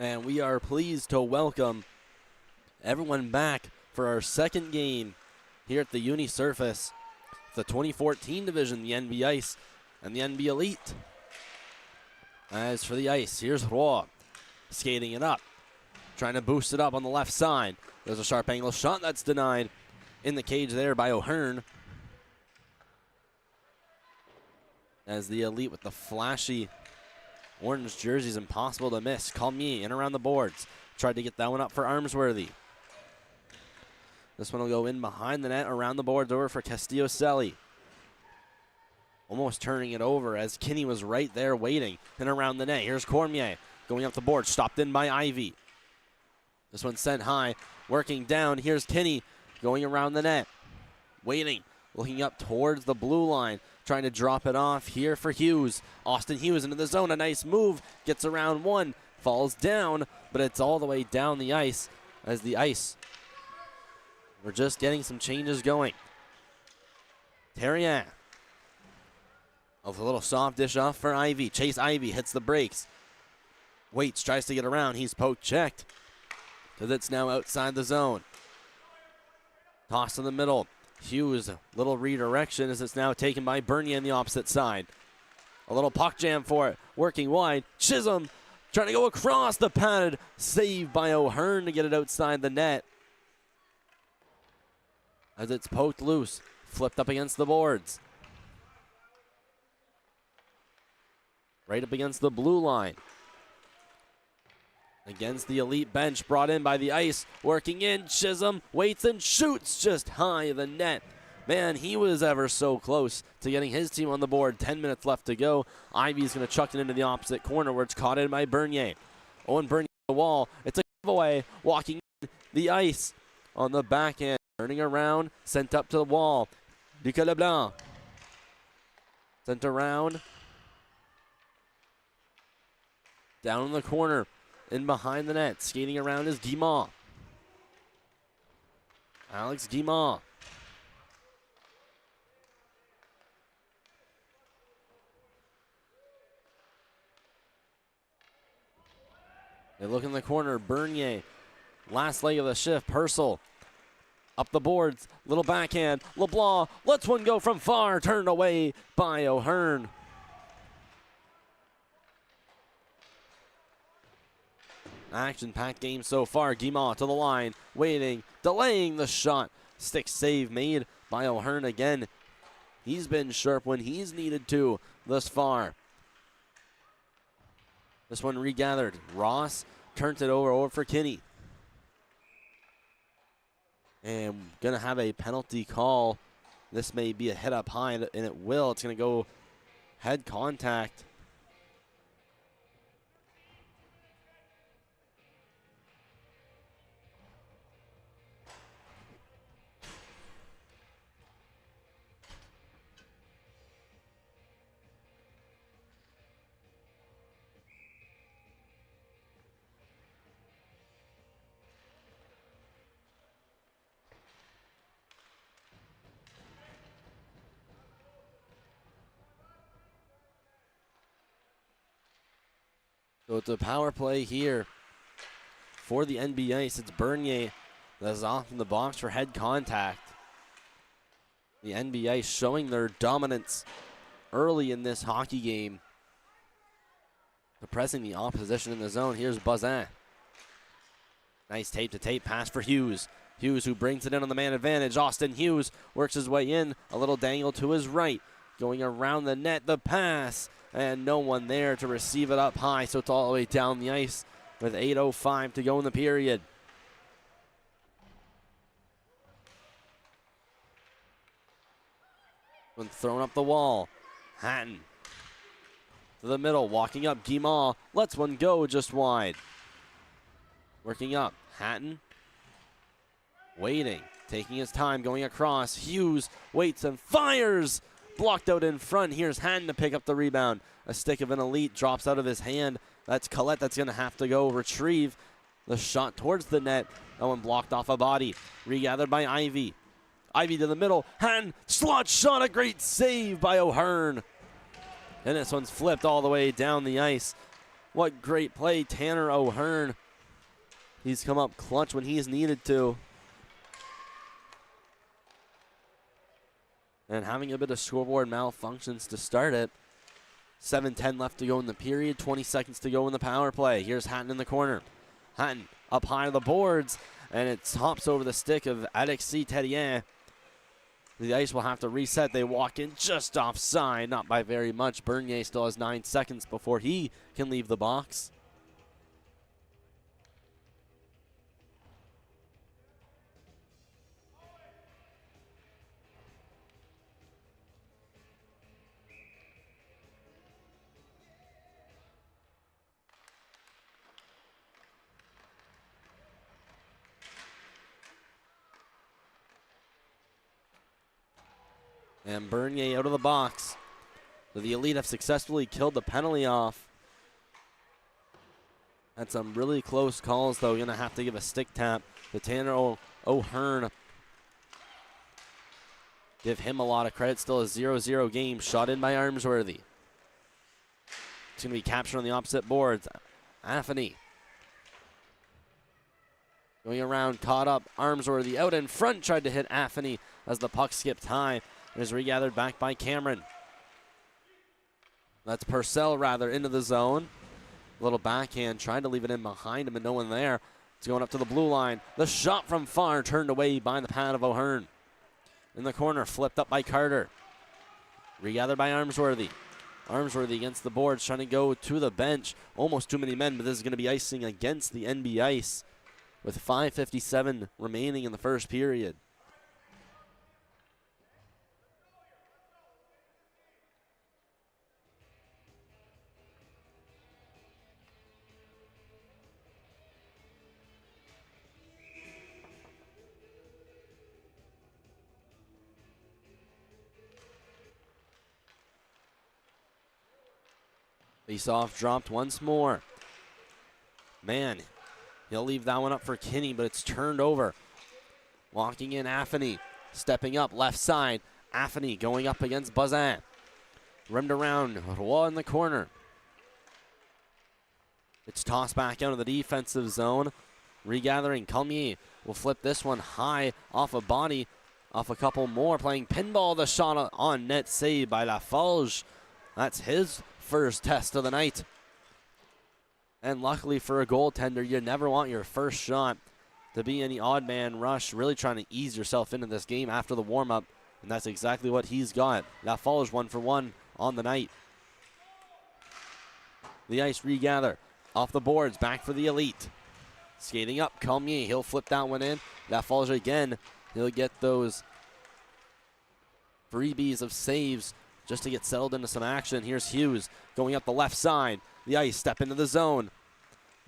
And we are pleased to welcome everyone back for our second game here at the Uni Surface. The 2014 division, the NB Ice and the NB Elite. As for the Ice, here's Roy skating it up, trying to boost it up on the left side. There's a sharp angle shot that's denied in the cage there by O'Hearn. As the Elite with the flashy orange jerseys, impossible to miss. Calmier in around the boards. Tried to get that one up for Armsworthy. This one will go in behind the net, around the boards, over for Castillo-Selly. Almost turning it over as Kinney was right there waiting. And around the net, here's Cormier going up the board, stopped in by Ivy. This one sent high, working down. Here's Kinney going around the net, waiting, looking up towards the blue line, trying to drop it off here for Hughes. Austin Hughes into the zone, a nice move, gets around one, falls down, but it's all the way down the ice as the Ice, we're just getting some changes going. Terrien, a little soft dish off for Ivy. Chase Ivy hits the brakes. Waits, tries to get around. He's poke checked because it's now outside the zone. Toss in the middle. Hughes, little redirection as it's now taken by Bernier on the opposite side. A little puck jam for it, working wide. Chisholm trying to go across the pad. Saved by O'Hearn to get it outside the net. As it's poked loose, flipped up against the boards. Right up against the blue line. Against the Elite bench, brought in by the Ice, working in. Chisholm waits and shoots just high of the net. Man, he was ever so close to getting his team on the board. 10 minutes left to go. Ivy's going to chuck it into the opposite corner where it's caught in by Bernier. Owen Bernier on the wall. It's a giveaway. Walking in the Ice on the backhand. Turning around, sent up to the wall. Duca Leblanc. Sent around. Down in the corner. In behind the net. Skating around is Guimont. Alex Guimont. They look in the corner. Bernier. Last leg of the shift. Purcell. Up the boards, little backhand. LeBlanc lets one go from far, turned away by O'Hearn. Action-packed game so far. Guimont to the line, waiting, delaying the shot. Stick save made by O'Hearn again. He's been sharp when he's needed to thus far. This one regathered. Ross turns it over for Kinney. And going to have a penalty call. This may be a hit up high, and it will. It's going to go head contact. So it's a power play here for the NB Ice. It's Bernier that's off in the box for head contact. The NB Ice showing their dominance early in this hockey game, suppressing the opposition in the zone. Here's Bazin. Nice tape-to-tape pass for Hughes. Hughes who brings it in on the man advantage. Austin Hughes works his way in. A little dangle to his right. Going around the net, the pass. And no one there to receive it up high, so it's all the way down the ice with 8:05 to go in the period. When thrown up the wall, Hatton to the middle, walking up. Guimont lets one go just wide. Working up, Hatton waiting, taking his time, going across. Hughes waits and fires. Blocked out in front. Here's Hatton to pick up the rebound. A stick of an Elite drops out of his hand. That's Collette that's going to have to go retrieve the shot towards the net. That one blocked off a body. Regathered by Ivy. Ivy to the middle. Hatton, slot shot, a great save by O'Hearn. And this one's flipped all the way down the ice. What great play, Tanner O'Hearn. He's come up clutch when he's needed to. And having a bit of scoreboard malfunctions to start it. 7:10 left to go in the period, 20 seconds to go in the power play. Here's Hatton in the corner. Hatton up high to the boards, and it hops over the stick of Alexis Terrien. The Ice will have to reset. They walk in just offside, not by very much. Bernier still has 9 seconds before he can leave the box. And Bernier out of the box. So the Elite have successfully killed the penalty off. Had some really close calls, though. Going to have to give a stick tap to Tanner O'Hearn. Give him a lot of credit. Still a 0-0 game. Shot in by Armsworthy. It's going to be captured on the opposite boards. Anthony. Going around, caught up. Armsworthy out in front. Tried to hit Anthony as the puck skipped high. It is regathered back by Cameron. That's Purcell, rather, into the zone. Little backhand, trying to leave it in behind him, and no one there. It's going up to the blue line. The shot from far, turned away by the pad of O'Hearn. In the corner, flipped up by Carter. Regathered by Armsworthy. Armsworthy against the boards, trying to go to the bench. Almost too many men, but this is going to be icing against the NB Ice with 5:57 remaining in the first period. Face-off dropped once more. Man, he'll leave that one up for Kinney, but it's turned over. Walking in, Affany. Stepping up, left side. Affany going up against Bazin. Rimmed around, Roy in the corner. It's tossed back out of the defensive zone. Regathering, Calmier will flip this one high off a body, off a couple more. Playing pinball, the shot on net, saved by Laforge. That's his first test of the night. And luckily for a goaltender, you never want your first shot to be any odd man rush, really trying to ease yourself into this game after the warm-up, and that's exactly what he's got. Laforge 1 for 1 on the night. The Ice regather off the boards, back for the Elite. Skating up, Calmier, he'll flip that one in. Laforge again, he'll get those freebies of saves just to get settled into some action. Here's Hughes going up the left side. The Ice step into the zone.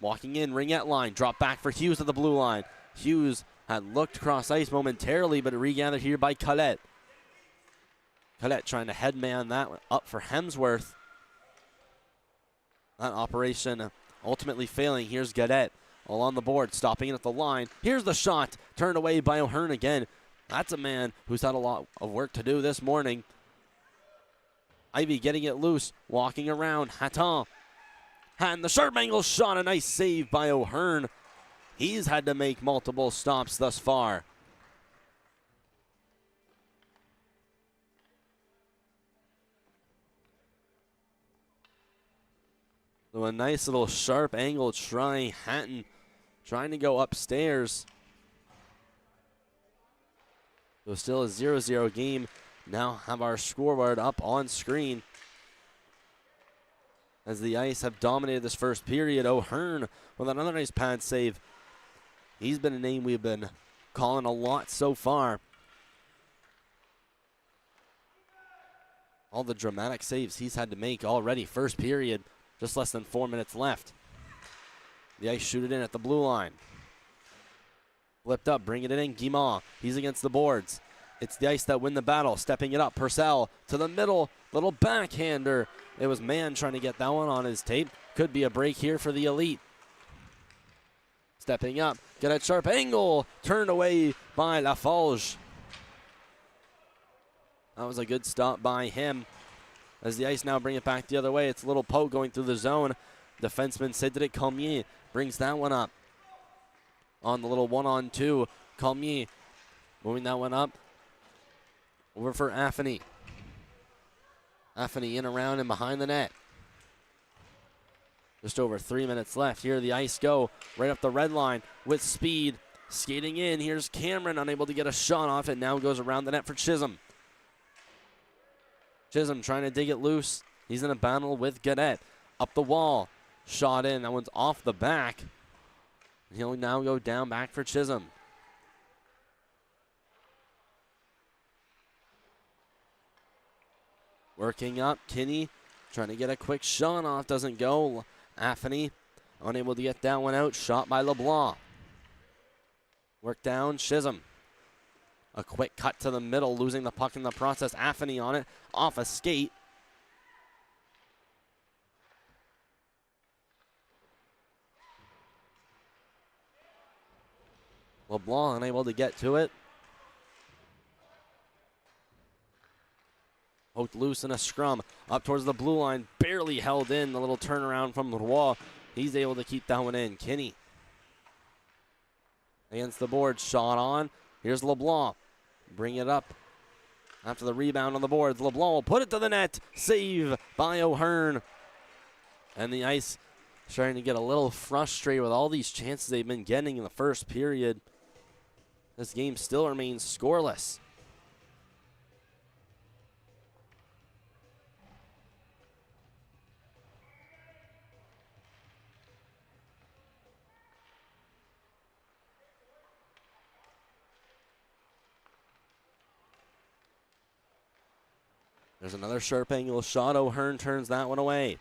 Walking in, ringette line. Drop back for Hughes at the blue line. Hughes had looked across ice momentarily, but regathered here by Collette. Collette trying to headman that one up for Hemsworth. That operation ultimately failing. Here's Gadet all on the board, stopping it at the line. Here's the shot, turned away by O'Hearn again. That's a man who's had a lot of work to do this morning. Ivy getting it loose, walking around. Hatton. Hatton, the sharp angle shot, a nice save by O'Hearn. He's had to make multiple stops thus far. So a nice little sharp angle try. Hatton trying to go upstairs. So still a 0-0 game. Now have our scoreboard up on screen as the Ice have dominated this first period. O'Hearn with another nice pad save. He's been a name we've been calling a lot so far. All the dramatic saves he's had to make already. First period, just less than 4 minutes left. The Ice shoot it in at the blue line. Flipped up, bringing it in, Guimont. He's against the boards. It's the Ice that win the battle, stepping it up. Purcell to the middle, little backhander. It was Mann trying to get that one on his tape. Could be a break here for the Elite. Stepping up, get a sharp angle, turned away by Laforge. That was a good stop by him. As the Ice now bring it back the other way, it's a little poke going through the zone. Defenseman Cedric Colmier brings that one up. On the little 1-on-2, Colmier moving that one up. Over for Affany. Affany in, around, and behind the net. Just over 3 minutes left. Here the Ice go right up the red line with speed. Skating in. Here's Cameron, unable to get a shot off. It now goes around the net for Chisholm. Chisholm trying to dig it loose. He's in a battle with Gadet. Up the wall. Shot in. That one's off the back. He'll now go down back for Chisholm. Working up. Kinney trying to get a quick shot off. Doesn't go. Affany unable to get that one out. Shot by LeBlanc. Work down. Chisholm. A quick cut to the middle. Losing the puck in the process. Affany on it. Off a skate. LeBlanc unable to get to it. Poked loose in a scrum. Up towards the blue line. Barely held in. The little turnaround from Roy. He's able to keep that one in. Kinney. Against the board. Shot on. Here's LeBlanc. Bring it up. After the rebound on the boards. LeBlanc will put it to the net. Save by O'Hearn. And the Ice starting to get a little frustrated with all these chances they've been getting in the first period. This game still remains scoreless. There's another sharp angle shot. O'Hearn turns that one away.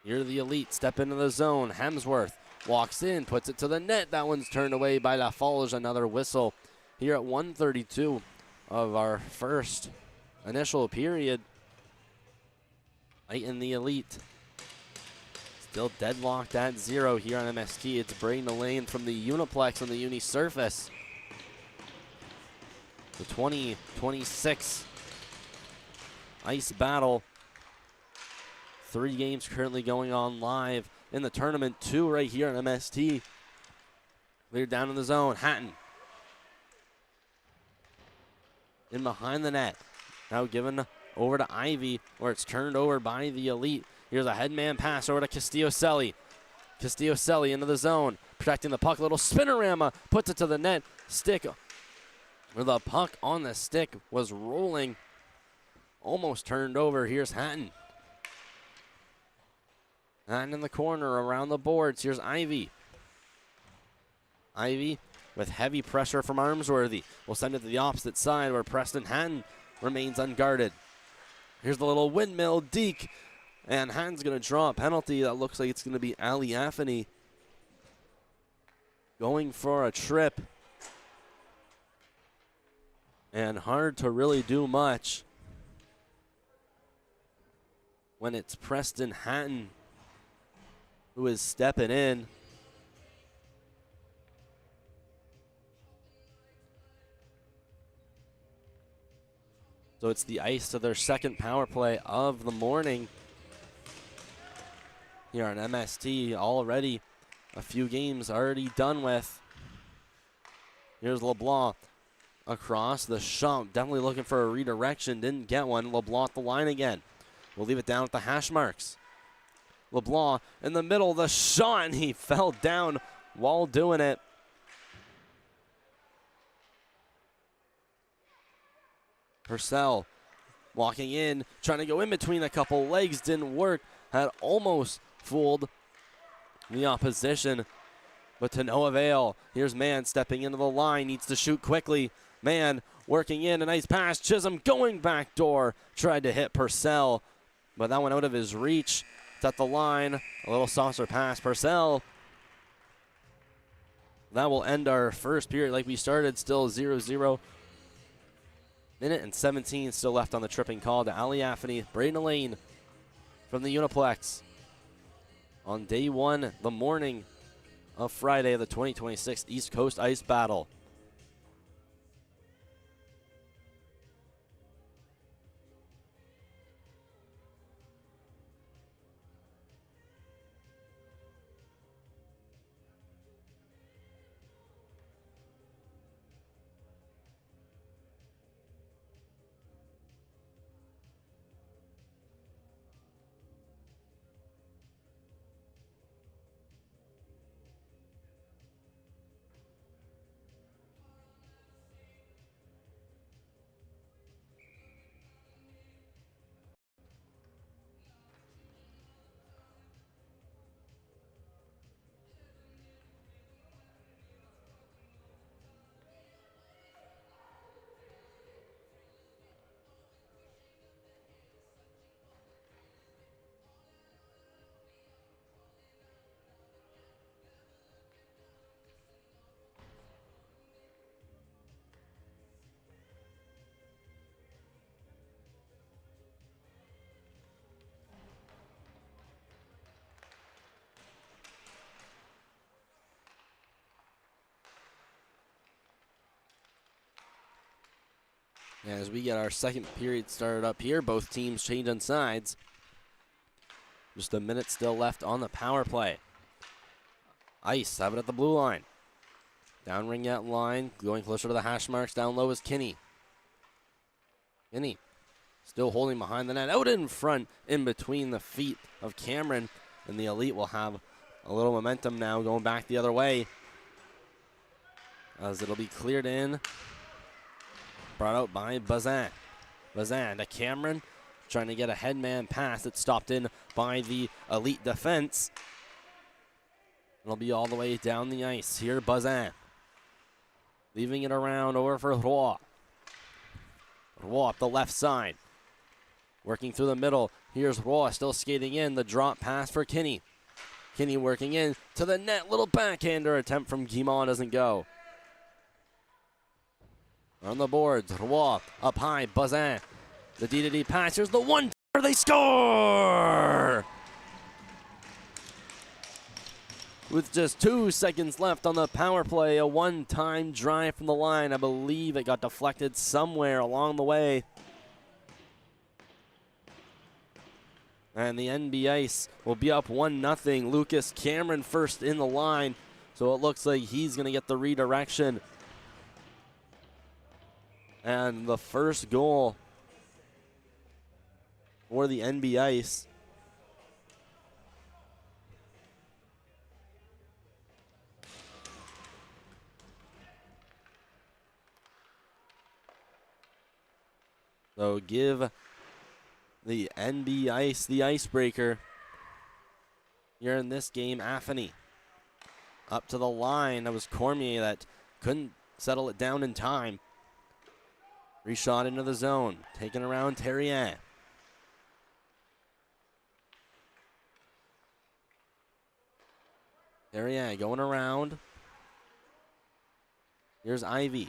Here the Elite step into the zone. Hemsworth walks in, puts it to the net. That one's turned away by Laforge. Another whistle here at 1:32 of our first initial period. Right in the Elite. Still deadlocked at 0 here on MST. It's Braden Elaine from the Uniplex on the Uni surface. The 2026 Ice Battle. 3 games currently going on live in the tournament. 2 right here on MST. Cleared down in the zone. Hatton. In behind the net. Now given over to Ivy, where it's turned over by the Elite. Here's a headman pass over to Castillo-Selly. Castillo-Selly into the zone. Protecting the puck. Little spinorama. Puts it to the net. Stick. Where the puck on the stick was rolling. Almost turned over. Here's Hatton. Hatton in the corner around the boards. Here's Ivy. Ivy with heavy pressure from Armsworthy. We'll send it to the opposite side where Preston Hatton remains unguarded. Here's the little windmill deke. And Hatton's going to draw a penalty. That looks like it's going to be Ali Affany going for a trip. And hard to really do much when it's Preston Hatton who is stepping in. So it's the Ice to their second power play of the morning. Here on MST, already a few games already done with. Here's LeBlanc across the shot. Definitely looking for a redirection. Didn't get one. LeBlanc at the line again. We'll leave it down at the hash marks. LeBlanc in the middle of the shot, and he fell down while doing it. Purcell walking in, trying to go in between a couple legs. Didn't work. Had almost fooled the opposition, but to no avail. Here's Mann stepping into the line, needs to shoot quickly. Mann working in, a nice pass. Chisholm going back door, tried to hit Purcell, but that went out of his reach. It's at the line, a little saucer pass. Purcell. That will end our first period like we started, still 0-0. Minute and 17 still left on the tripping call to Ali Affany. Braden Elaine from the Uniplex. On day 1, the morning of Friday of the 2026 East Coast Ice Battle. As we get our second period started up here, both teams changing sides. Just a minute still left on the power play. Ice have it at the blue line. Down ring that line, going closer to the hash marks. Down low is Kinney. Kinney still holding behind the net. Out in front, in between the feet of Cameron. And the Elite will have a little momentum now going back the other way. As it'll be cleared in. Brought out by Bazin. Bazin to Cameron. Trying to get a headman pass. It's stopped in by the Elite defense. It'll be all the way down the ice. Here, Bazin. Leaving it around over for Roy. Roy up the left side. Working through the middle. Here's Roy still skating in. The drop pass for Kinney. Kinney working in to the net. Little backhander attempt from Guimond doesn't go. On the boards, Roy up high. Bazin. The D-to-D pass. Here's the one. They score! With just 2 seconds left on the power play, a one-time drive from the line. I believe it got deflected somewhere along the way. And the NB Ice will be up 1-0. Lucas Cameron first in the line. So it looks like he's going to get the redirection. And the first goal for the NB Ice. So give the NB Ice the icebreaker here in this game. Affany up to the line. That was Cormier that couldn't settle it down in time. Reshot into the zone. Taken around Terrien. Terrien going around. Here's Ivy.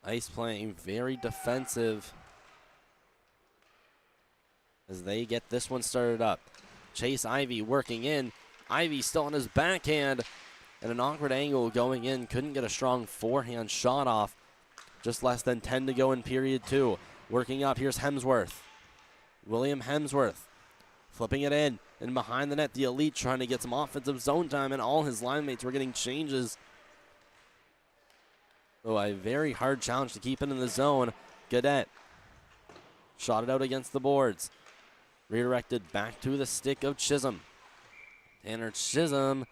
Ice playing very defensive as they get this one started up. Chase Ivy working in. Ivy still on his backhand at an awkward angle going in. Couldn't get a strong forehand shot off. Just less than 10 to go in period 2. Working up, here's Hemsworth. William Hemsworth flipping it in. And behind the net, the Elite trying to get some offensive zone time, and all his line mates were getting changes. So a very hard challenge to keep it in the zone. Gadet shot it out against the boards. Redirected back to the stick of Chisholm. Tanner Chisholm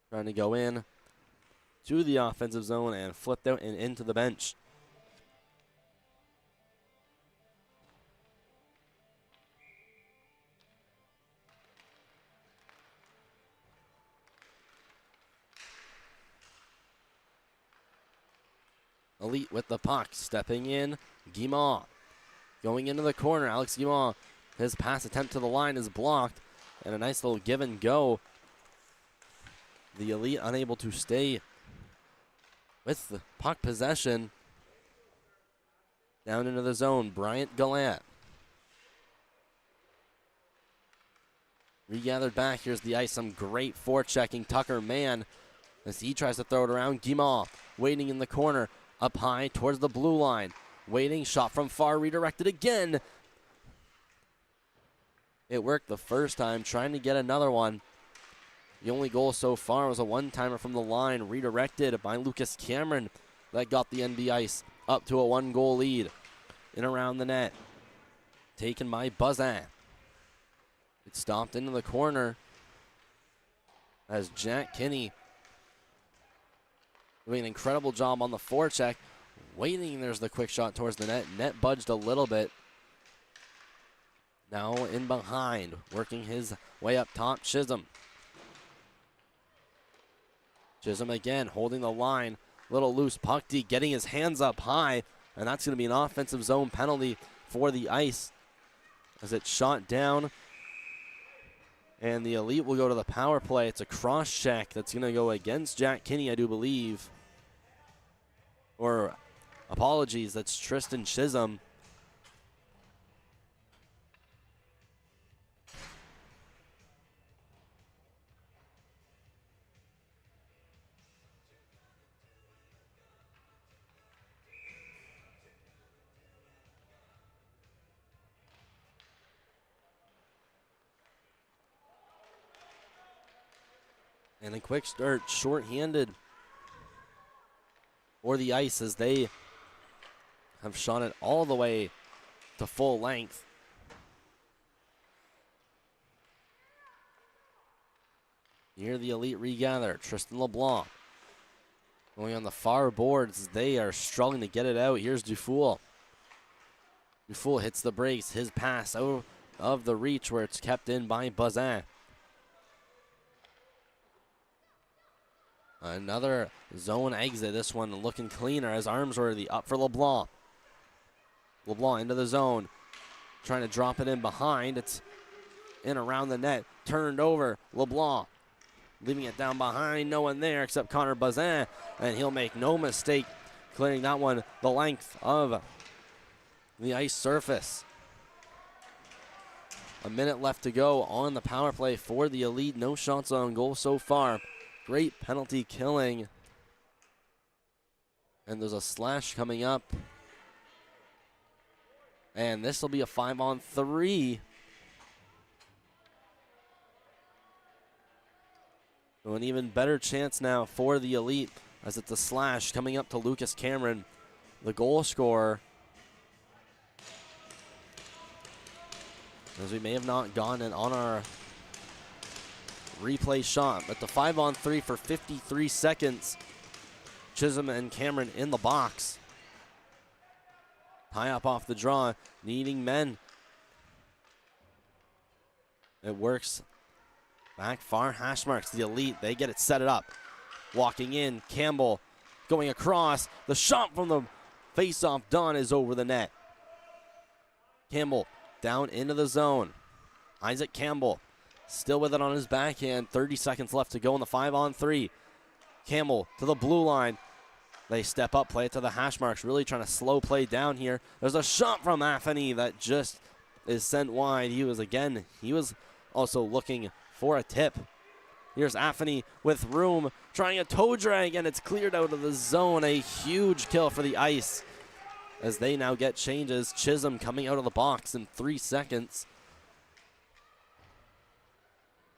trying to go in to the offensive zone and flipped out and into the bench. Elite with the puck, stepping in, Guimond. Going into the corner, Alex Guimond. His pass attempt to the line is blocked, and a nice little give and go. The Elite unable to stay with the puck possession. Down into the zone, Bryant Gallant. Regathered back, here's the ice, some great forechecking. Tucker Mann, as he tries to throw it around. Guimond waiting in the corner. Up high towards the blue line. Waiting, shot from far, redirected again. It worked the first time, trying to get another one. The only goal so far was a one-timer from the line, redirected by Lucas Cameron. That got the NB Ice up to a 1-goal lead. In around the net. Taken by Bazin. It stopped into the corner as Jack Kinney doing an incredible job on the forecheck. Waiting, there's the quick shot towards the net. Net budged a little bit. Now in behind, working his way up top, Chisholm. Chisholm again, holding the line. Little loose puck D, getting his hands up high. And that's going to be an offensive zone penalty for the Ice as it's shot down. And the Elite will go to the power play. It's a cross check that's going to go against Jack Kinney, I do believe. Or, apologies, that's Tristan Chisholm. And a quick start, short-handed for the Ice as they have shot it all the way to full length. Here the Elite regather. Tristan LeBlanc going on the far boards. They are struggling to get it out. Here's Dufour. Dufour hits the brakes. His pass out of the reach where it's kept in by Bazin. Another zone exit. This one looking cleaner as Armsworthy up for LeBlanc. LeBlanc into the zone. Trying to drop it in behind. It's in around the net. Turned over. LeBlanc leaving it down behind. No one there except Connor Bazin. And he'll make no mistake clearing that one the length of the ice surface. A minute left to go on the power play for the Elite. No shots on goal so far. Great penalty killing. And there's a slash coming up. And this will be a 5-on-3. So an even better chance now for the Elite as it's a slash coming up to Lucas Cameron, the goal scorer. As we may have not gone in on our replay shot, but the 5-on-3 for 53 seconds. Chisholm and Cameron in the box. Tie up off the draw, needing men. It works. Back far, hash marks, the Elite, they get it set it up. Walking in, Campbell going across. The shot from the face-off done is over the net. Campbell down into the zone. Isaac Campbell still with it on his backhand. 30 seconds left to go in the 5-on-3. Campbell to the blue line. They step up, play it to the hash marks, really trying to slow play down here. There's a shot from Anthony that just is sent wide. He was also looking for a tip. Here's Anthony with room, trying a toe drag, and it's cleared out of the zone. A huge kill for the Ice as they now get changes. Chisholm coming out of the box in 3 seconds.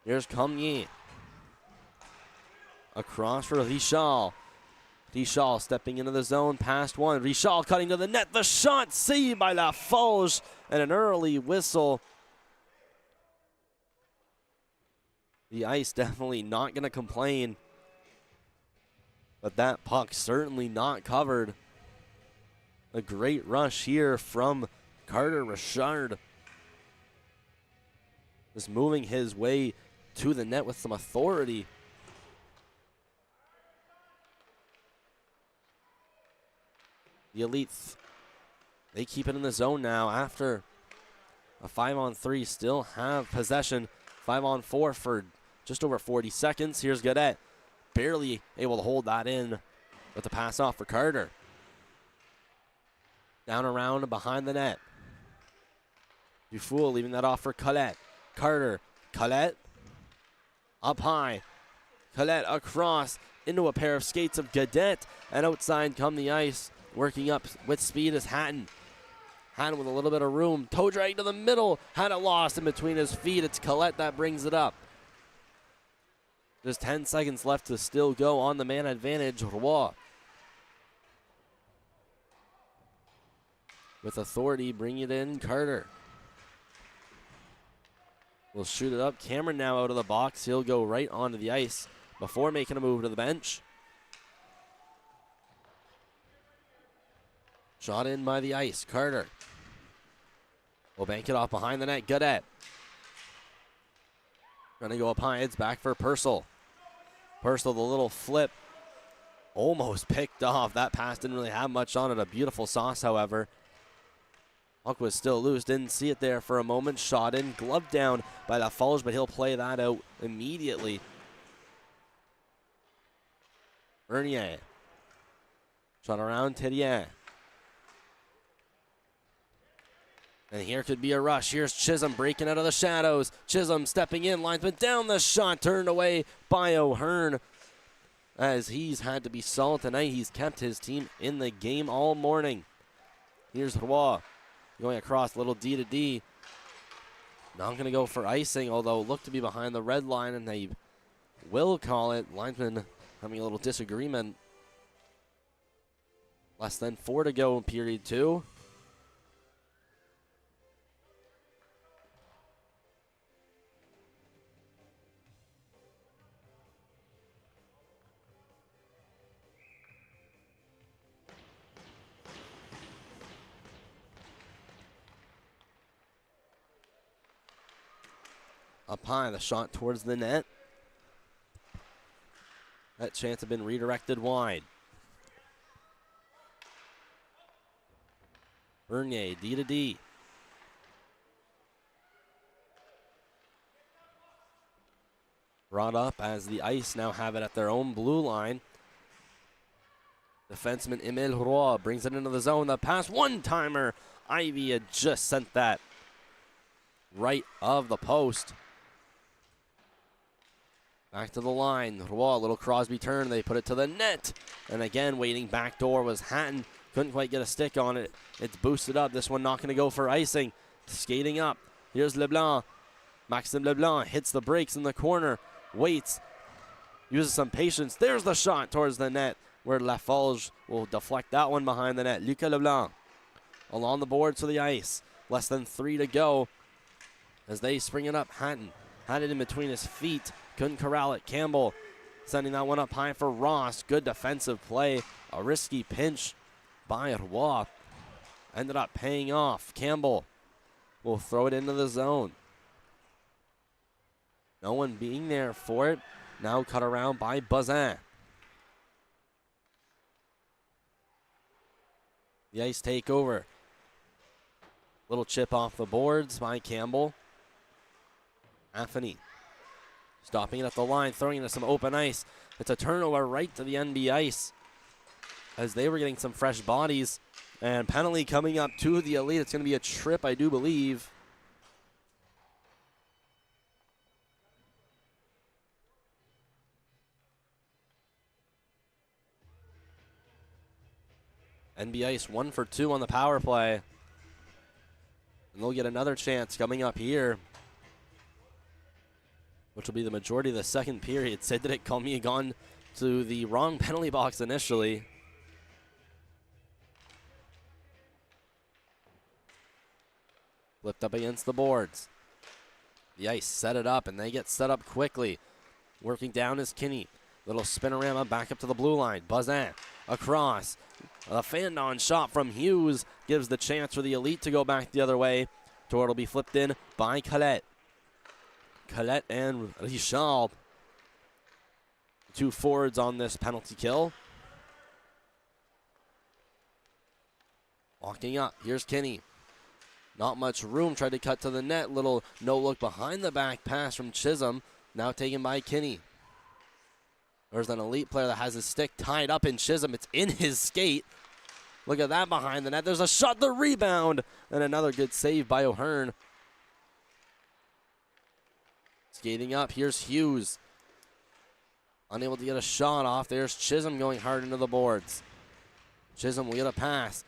Here's Comye. Across for Richal. Richal stepping into the zone, past one. Richal cutting to the net. The shot saved by Laforge, and an early whistle. The Ice definitely not going to complain, but that puck certainly not covered. A great rush here from Carter Richard. Just moving his way to the net with some authority. The Elite, they keep it in the zone now after a 5-on-3, still have possession. 5-on-4 for just over 40 seconds. Here's Gaudette, barely able to hold that in with the pass off for Carter. Down around behind the net. Dufour leaving that off for Collette. Carter, Collette, up high. Collette across into a pair of skates of Gaudette, and outside come the Ice. Working up with speed is Hatton. Hatton with a little bit of room. Toe drag to the middle. Had it lost in between his feet. It's Collette that brings it up. Just 10 seconds left to still go on the man advantage. Roy with authority, bring it in. Carter will shoot it up. Cameron now out of the box. He'll go right onto the ice before making a move to the bench. Shot in by the Ice. Carter will bank it off behind the net. Gaudette trying to go up high. It's back for Purcell. Purcell, the little flip, almost picked off. That pass didn't really have much on it. A beautiful sauce, however. Puck was still loose. Didn't see it there for a moment. Shot in. Glove down by Laforge, but he'll play that out immediately. Bernier. Shot around Tidier. And here could be a rush. Here's Chisholm breaking out of the shadows. Chisholm stepping in, linesman down the shot, turned away by O'Hearn. As he's had to be solid tonight, he's kept his team in the game all morning. Here's Roy going across, little D to D. Not going to go for icing, although looked to be behind the red line, and they will call it. Linesman having a little disagreement. Less than 4 to go in period 2. Up high, the shot towards the net. That chance had been redirected wide. Bernier, D to D. Brought up as the Ice now have it at their own blue line. Defenseman Emile Roy brings it into the zone. The pass, one-timer. Ivy had just sent that right of the post. Back to the line. Roy, a little Crosby turn. They put it to the net. And again, waiting back door was Hatton. Couldn't quite get a stick on it. It's boosted up. This one not going to go for icing. Skating up. Here's Leblanc. Maxime Leblanc hits the brakes in the corner. Waits. Uses some patience. There's the shot towards the net where Laforge will deflect that one behind the net. Lucas Leblanc along the boards to the ice. Less than 3 to go as they spring it up. Hatton had it in between his feet. Couldn't corral it. Campbell sending that one up high for Ross. Good defensive play. A risky pinch by Roy. Ended up paying off. Campbell will throw it into the zone. No one being there for it. Now cut around by Bazin. The Ice take over. Little chip off the boards by Campbell. Anthony stopping it at the line, throwing it into some open ice. It's a turnover right to the NB Ice as they were getting some fresh bodies. And penalty coming up to the Elite. It's going to be a trip, I do believe. NB Ice 1 for 2 on the power play. And they'll get another chance coming up here, which will be the majority of the second period. Cedric Cormier gone to the wrong penalty box initially. Flipped up against the boards. The Ice set it up, and they get set up quickly. Working down is Kinney. Little spinorama back up to the blue line. Bazin across. A Fandon shot from Hughes gives the chance for the Elite to go back the other way. Toward will be flipped in by Colette. Colette and Richard, two forwards on this penalty kill. Walking up, here's Kinney. Not much room, tried to cut to the net. Little no-look behind the back pass from Chisholm. Now taken by Kinney. There's an Elite player that has his stick tied up in Chisholm. It's in his skate. Look at that behind the net. There's a shot, the rebound, and another good save by O'Hearn. Skating up, here's Hughes. Unable to get a shot off. There's Chisholm going hard into the boards. Chisholm will get a pass.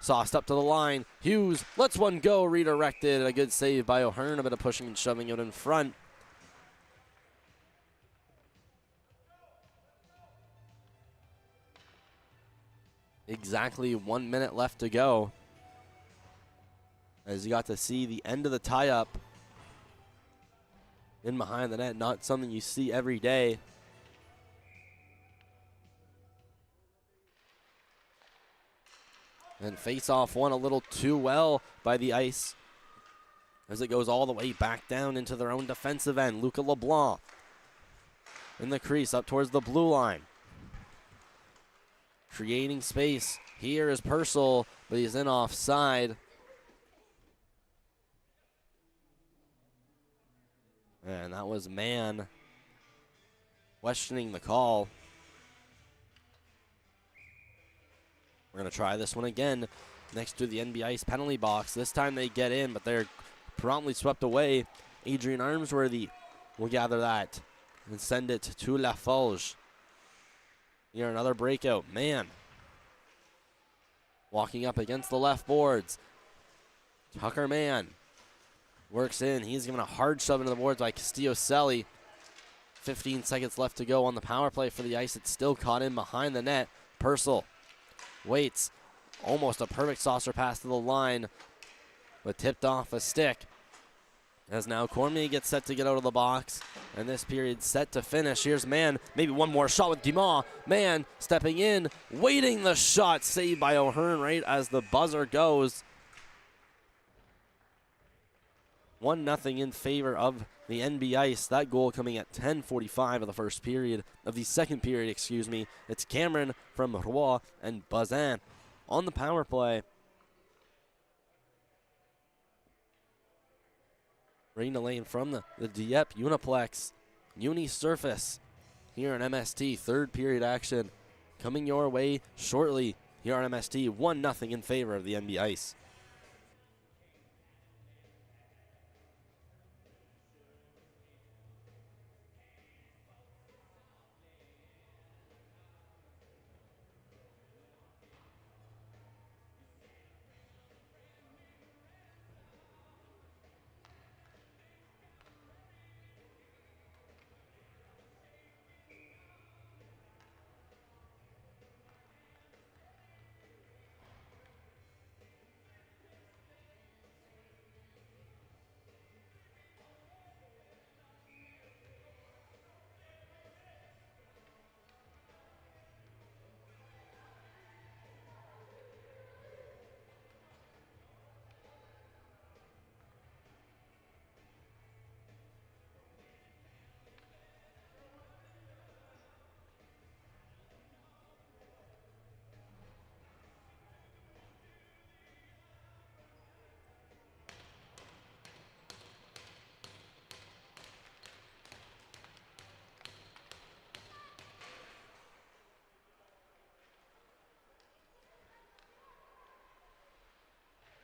Sauced up to the line. Hughes lets one go, redirected. A good save by O'Hearn. A bit of pushing and shoving it in front. Exactly 1 minute left to go, as you got to see the end of the tie-up in behind the net. Not something you see every day. And face-off one a little too well by the Ice as it goes all the way back down into their own defensive end. Lucas LeBlanc in the crease up towards the blue line. Creating space. Here is Purcell, but he's in offside. And that was Mann questioning the call. We're going to try this one again next to the NB Ice penalty box. This time they get in, but they're promptly swept away. Adrian Armsworthy will gather that and send it to Laforge. Here, another breakout. Mann walking up against the left boards. Tucker Mann works in. He's given a hard shove into the boards by Castillo-Selly. 15 seconds left to go on the power play for the Ice. It's still caught in behind the net. Purcell waits. Almost a perfect saucer pass to the line, but tipped off a stick. As now Cormier gets set to get out of the box, and this period set to finish. Here's Mann, maybe one more shot with Guimard. Mann stepping in, waiting the shot, saved by O'Hearn right as the buzzer goes. 1-0 in favor of the NB Ice. That goal coming at 10:45 of the first period, of the second period, excuse me. It's Cameron from Roy and Bazin on the power play. Bringing the lane from the Dieppe Uniplex Uni Surface here in MST. Third period action coming your way shortly here on MST. 1-0 in favor of the NB Ice.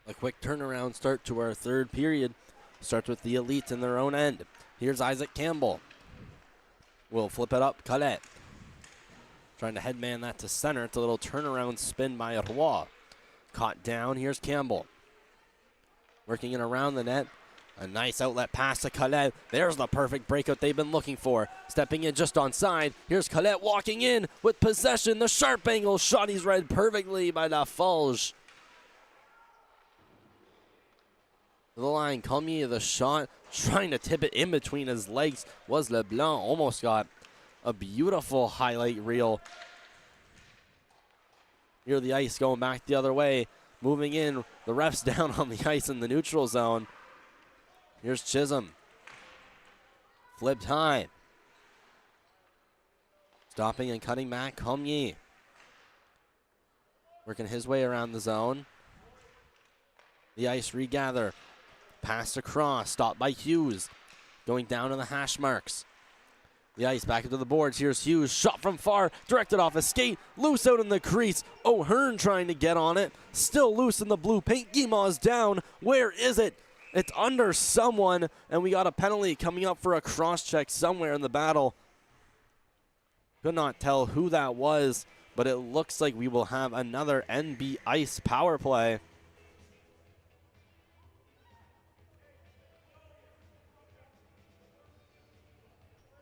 A quick turnaround start to our third period. Starts with the Elite in their own end. Here's Isaac Campbell. Will flip it up. Colette trying to headman that to center. It's a little turnaround spin by Roy. Caught down. Here's Campbell. Working in around the net. A nice outlet pass to Colette. There's the perfect breakout they've been looking for. Stepping in just onside. Here's Colette walking in with possession. The sharp angle shot. He's read perfectly by Laforge. To the line, Cormier, the shot, trying to tip it in between his legs was Leblanc. Almost got a beautiful highlight reel. Here the Ice going back the other way, moving in. The ref's down on the ice in the neutral zone. Here's Chisholm. Flipped high. Stopping and cutting back, Cormier. Working his way around the zone. The Ice regather. Pass across, stopped by Hughes. Going down to the hash marks. The Ice back into the boards. Here's Hughes, shot from far, directed off a skate, loose out in the crease. O'Hearn trying to get on it, still loose in the blue paint. Guimard's down. Where is it? It's under someone, and we got a penalty coming up for a cross-check somewhere in the battle. Could not tell who that was, but it looks like we will have another NB Ice power play.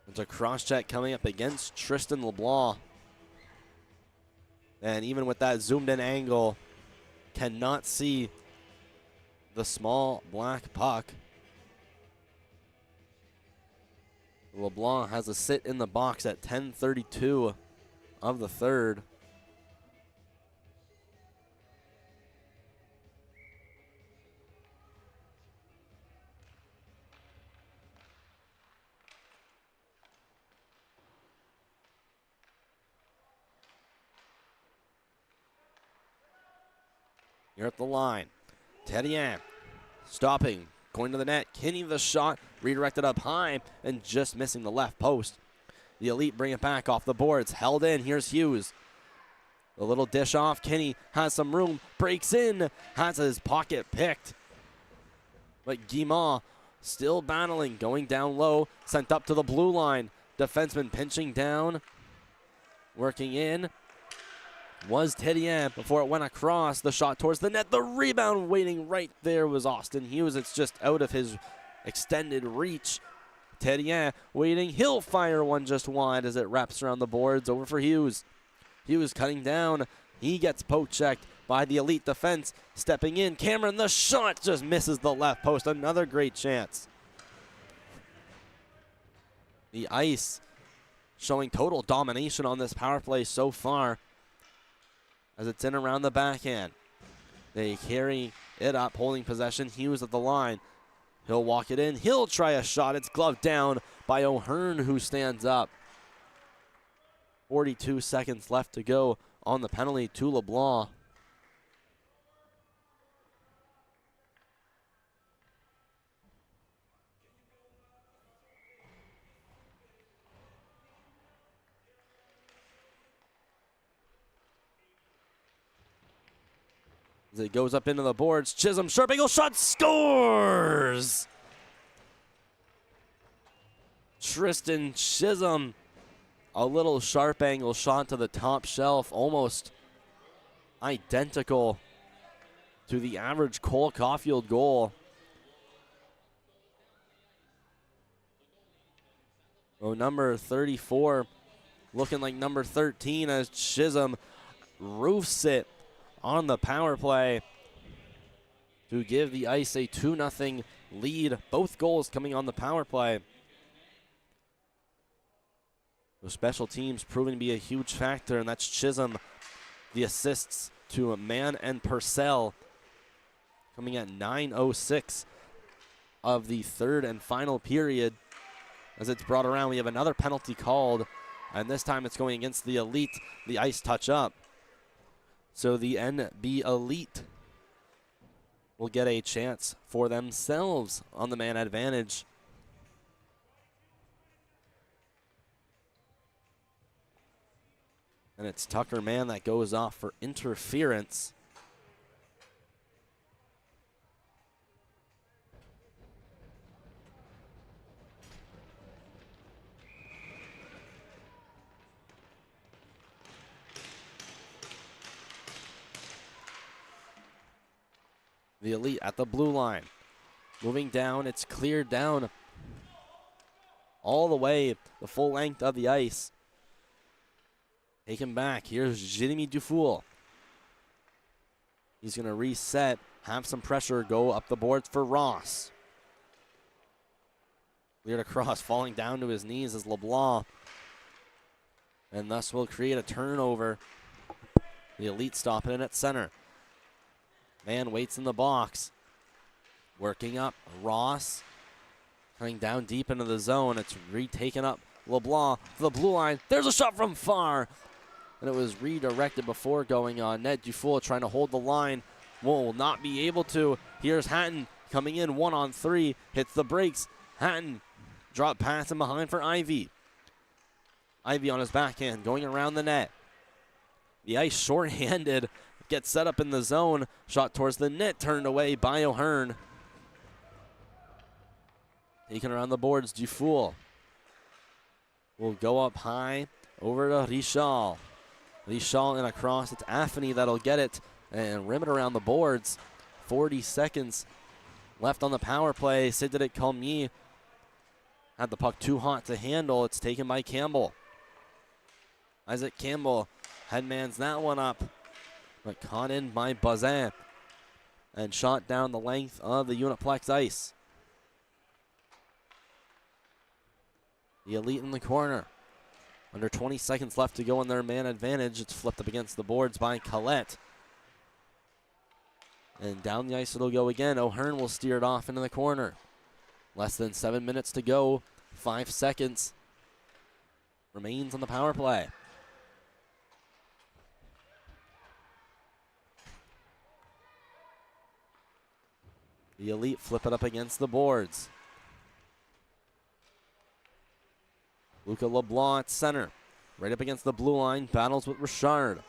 It's a cross-check coming up against Tristan LeBlanc. And even with that zoomed-in angle, cannot see the small black puck. LeBlanc has a sit in the box at 10:32 of the third. Here at the line, Teddy stopping, going to the net. Kinney the shot, redirected up high, and just missing the left post. The Elite bring it back off the boards, held in. Here's Hughes. A little dish off. Kinney has some room, breaks in, has his pocket picked. But Guimard still battling, going down low, sent up to the blue line. Defenseman pinching down, working in. Was Teddy before it went across. The shot towards the net. The rebound waiting right there was Austin Hughes. It's just out of his extended reach. Terrien waiting. He'll fire one just wide as it wraps around the boards. Over for Hughes. Hughes cutting down. He gets poke checked by the Elite defense. Stepping in. Cameron, the shot just misses the left post. Another great chance. The Ice showing total domination on this power play so far as it's in around the backhand. They carry it up, holding possession. Hughes at the line. He'll walk it in. He'll try a shot. It's gloved down by O'Hearn, who stands up. 42 seconds left to go on the penalty to LeBlanc. As it goes up into the boards, Chisholm, sharp angle shot, scores! Tristan Chisholm, a little sharp angle shot to the top shelf, almost identical to the average Cole Caulfield goal. Oh, number 34 looking like number 13 as Chisholm roofs it on the power play to give the Ice a 2-0 lead. Both goals coming on the power play. The special teams proving to be a huge factor, and that's Chisholm. The assists to Mann and Purcell coming at 9:06 of the third and final period. As it's brought around, we have another penalty called, and this time it's going against the Elite. The Ice touch up. So the NB Elite will get a chance for themselves on the man advantage. And it's Tucker Mann that goes off for interference. The Elite at the blue line. Moving down, it's cleared down all the way the full length of the ice. Taken back, here's Jeremy Dufour. He's gonna reset, have some pressure, go up the boards for Ross. Cleared across, falling down to his knees is LeBlanc. And thus will create a turnover. The Elite stopping it at center. Man waits in the box. Working up. Ross coming down deep into the zone. It's retaken up. LeBlanc to the blue line. There's a shot from far. And it was redirected before going on net. Dufour trying to hold the line. Will not be able to. Here's Hatton coming in 1-on-3. Hits the brakes. Hatton drop pass in behind for Ivy. Ivy on his backhand going around the net. The Ice shorthanded. Gets set up in the zone. Shot towards the net, turned away by O'Hearn. Taken around the boards, Dufour will go up high over to Richal. Richal in across. It's Affany that'll get it and rim it around the boards. 40 seconds left on the power play. Cedric Calmier had the puck too hot to handle. It's taken by Campbell. Isaac Campbell headmans that one up, but caught in by Bazin and shot down the length of the Uniplex ice. The Elite in the corner. Under 20 seconds left to go on their man advantage. It's flipped up against the boards by Collette. And down the ice it'll go again. O'Hearn will steer it off into the corner. Less than 7 minutes to go. 5 seconds remains on the power play. The Elite flip it up against the boards. Luca LeBlanc at center. Right up against the blue line. Battles with Richard.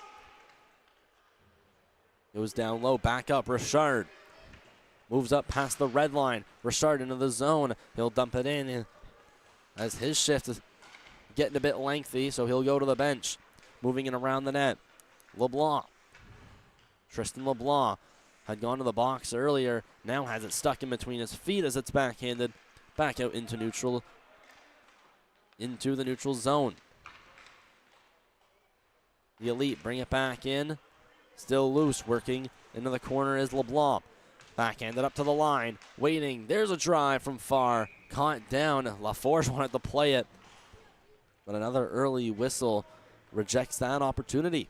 Goes down low. Back up. Richard moves up past the red line. Richard into the zone. He'll dump it in as his shift is getting a bit lengthy, so he'll go to the bench. Moving in around the net. LeBlanc. Tristan LeBlanc had gone to the box earlier. Now has it stuck in between his feet as it's backhanded. Back out into neutral into the neutral zone. The Elite bring it back in. Still loose, working into the corner is LeBlanc. Backhanded up to the line, waiting. There's a drive from far. Caught down. LaForge wanted to play it, but another early whistle rejects that opportunity.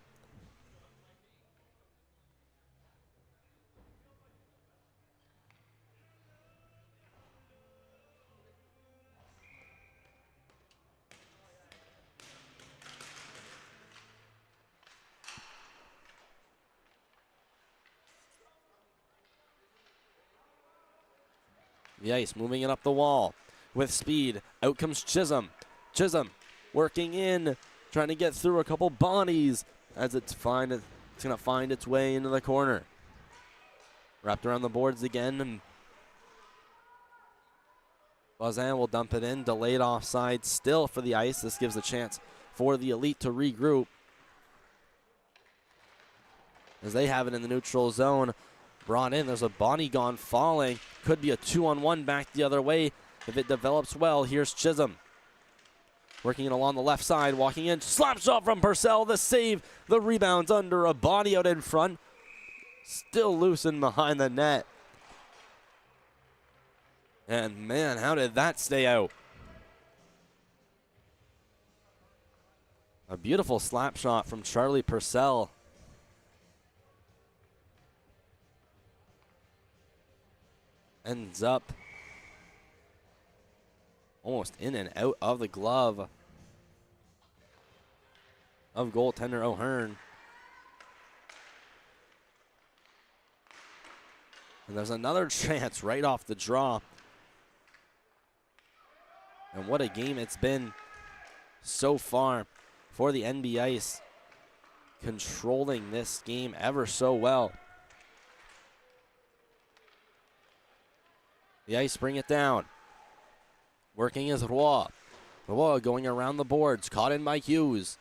The Ice moving it up the wall with speed. Out comes Chisholm. Chisholm working in, trying to get through a couple bodies as it's going to find its way into the corner. Wrapped around the boards again, and Bazin will dump it in. Delayed offside still for the Ice. This gives a chance for the Elite to regroup as they have it in the neutral zone. Brought in, there's a body gone falling. Could be a 2-on-1 back the other way if it develops well. Here's Chisholm. Working it along the left side, walking in. Slap shot from Purcell, the save. The rebound's under, a body out in front. Still loosened behind the net. And man, how did that stay out? A beautiful slap shot from Charlie Purcell. Ends up almost in and out of the glove of goaltender O'Hearn. And there's another chance right off the draw. And what a game it's been so far for the NB Ice, controlling this game ever so well. The Ice bring it down. Working is Roy. Roy going around the boards. Caught in by Hughes.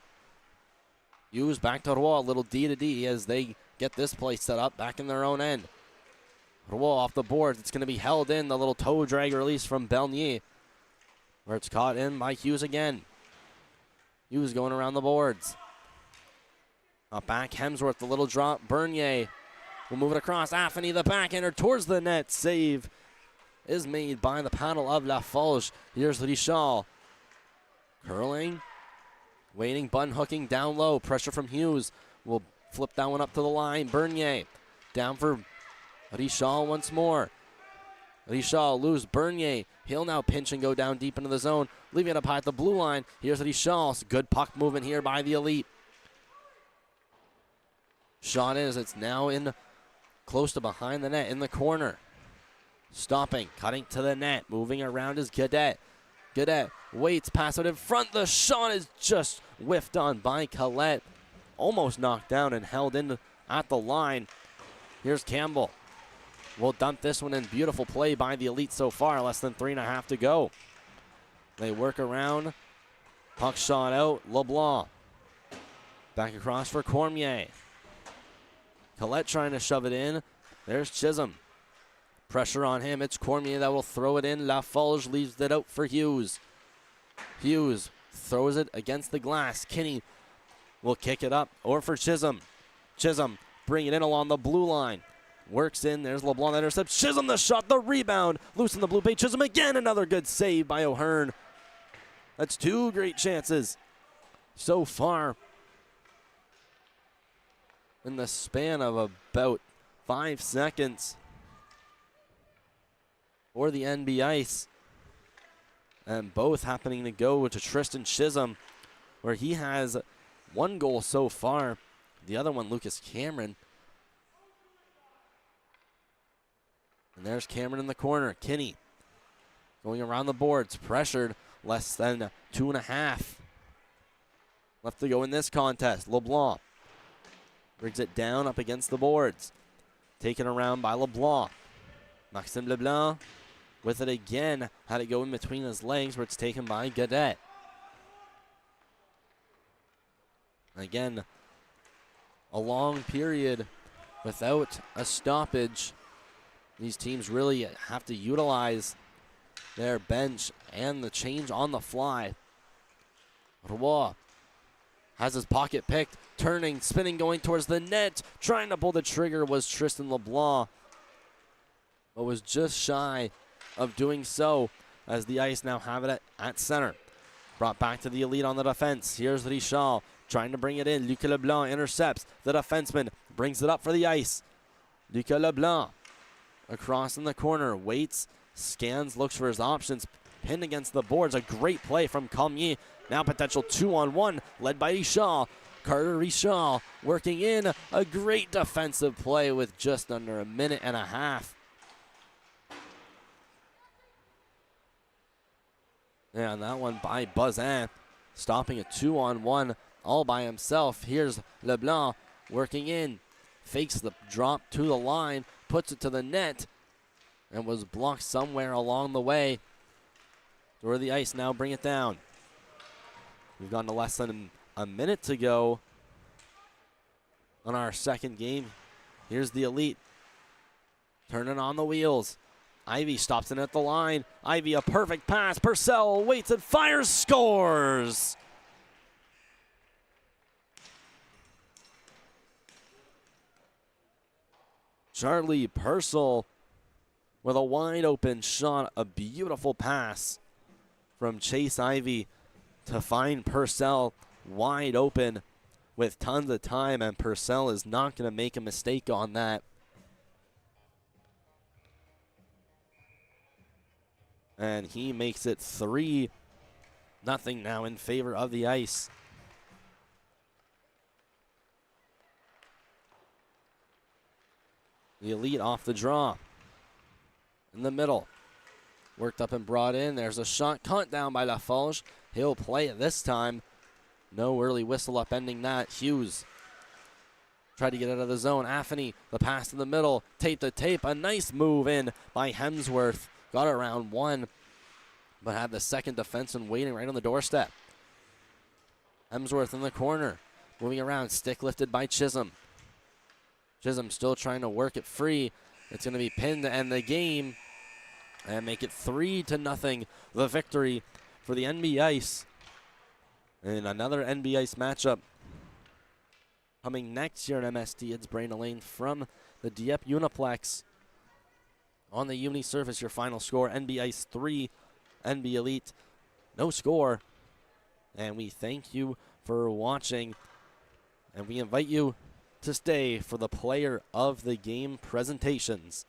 Hughes back to Roy. A little D to D as they get this play set up back in their own end. Roy off the boards. It's going to be held in. The little toe drag release from Belnier, where it's caught in by Hughes again. Hughes going around the boards. Up back, Hemsworth, the little drop. Bernier will move it across. Affany, the backhander towards the net. Save is made by the paddle of Laforge. Here's Richard. Curling. Waiting, button hooking down low. Pressure from Hughes. Will flip that one up to the line. Bernier down for Richard once more. Richard lose Bernier. He'll now pinch and go down deep into the zone, leaving it up high at the blue line. Here's Richard. Good puck movement here by the Elite. Shot is, it's now in close to behind the net in the corner. Stopping, cutting to the net, moving around is Gadet. Gadet waits, pass it in front. The shot is just whiffed on by Collette. Almost knocked down and held in at the line. Here's Campbell. We'll dump this one in. Beautiful play by the Elite so far. Less than 3.5 to go. They work around. Puck shot out. LeBlanc. Back across for Cormier. Collette trying to shove it in. There's Chisholm. Pressure on him. It's Cormier that will throw it in. Laforge leaves it out for Hughes. Hughes throws it against the glass. Kinney will kick it up. Or for Chisholm. Chisholm bring it in along the blue line. Works in. There's LeBlanc that intercepts. Chisholm the shot. The rebound. Loose in the blue paint. Chisholm again. Another good save by O'Hearn. That's two great chances so far in the span of about 5 seconds for the NB Ice. And both happening to go to Tristan Chisholm, where he has 1 goal so far. The other one, Lucas Cameron. And there's Cameron in the corner. Kinney going around the boards, pressured. Less than 2.5 left to go in this contest. LeBlanc brings it down up against the boards. Taken around by LeBlanc. Maxime Leblanc with it again. Had it go in between his legs, where it's taken by Gadet. Again, a long period without a stoppage. These teams really have to utilize their bench and the change on the fly Roy has his pocket picked, turning, spinning, going towards the net. Trying to pull the trigger was Tristan LeBlanc, but was just shy of doing so, as the Ice now have it at center. Brought back to the Elite on the defense. Here's Richard trying to bring it in. Lucas Leblanc intercepts the defenseman, brings it up for the Ice. Lucas Leblanc across in the corner, waits, scans, looks for his options, pinned against the boards. A great play from Cormier. Now potential 2-on-1 led by Richard. Carter Richard working in. A great defensive play with just under a minute and a half. Yeah, and that one by Bazin, stopping a 2-on-1 all by himself. Here's Leblanc working in, fakes the drop to the line, puts it to the net, and was blocked somewhere along the way. Where the Ice now bring it down. We've gone to less than a minute to go on our second game. Here's the Elite turning on the wheels. Ivy stops in at the line. Ivy, a perfect pass. Purcell waits and fires, scores. Charlie Purcell with a wide open shot. A beautiful pass from Chase Ivy to find Purcell wide open with tons of time, and Purcell is not going to make a mistake on that. And he makes it 3-0 now in favor of the Ice. The Elite off the draw. In the middle. Worked up and brought in. There's a shot caught down by Laforge. He'll play it this time. No early whistle upending that. Hughes tried to get out of the zone. Affany, the pass to the middle. Tape to tape. A nice move in by Hemsworth. Got around one, but had the second defenseman waiting right on the doorstep. Hemsworth in the corner. Moving around. Stick lifted by Chisholm. Chisholm still trying to work it free. It's going to be pinned to end the game and make it 3-0. The victory for the NB Ice. And another NB Ice matchup coming next year in MSD. It's Brain Lane from the Dieppe Uniplex. On the Uni surface, your final score, NB Ice 3, NB Elite, no score. And we thank you for watching. And we invite you to stay for the Player of the Game presentations.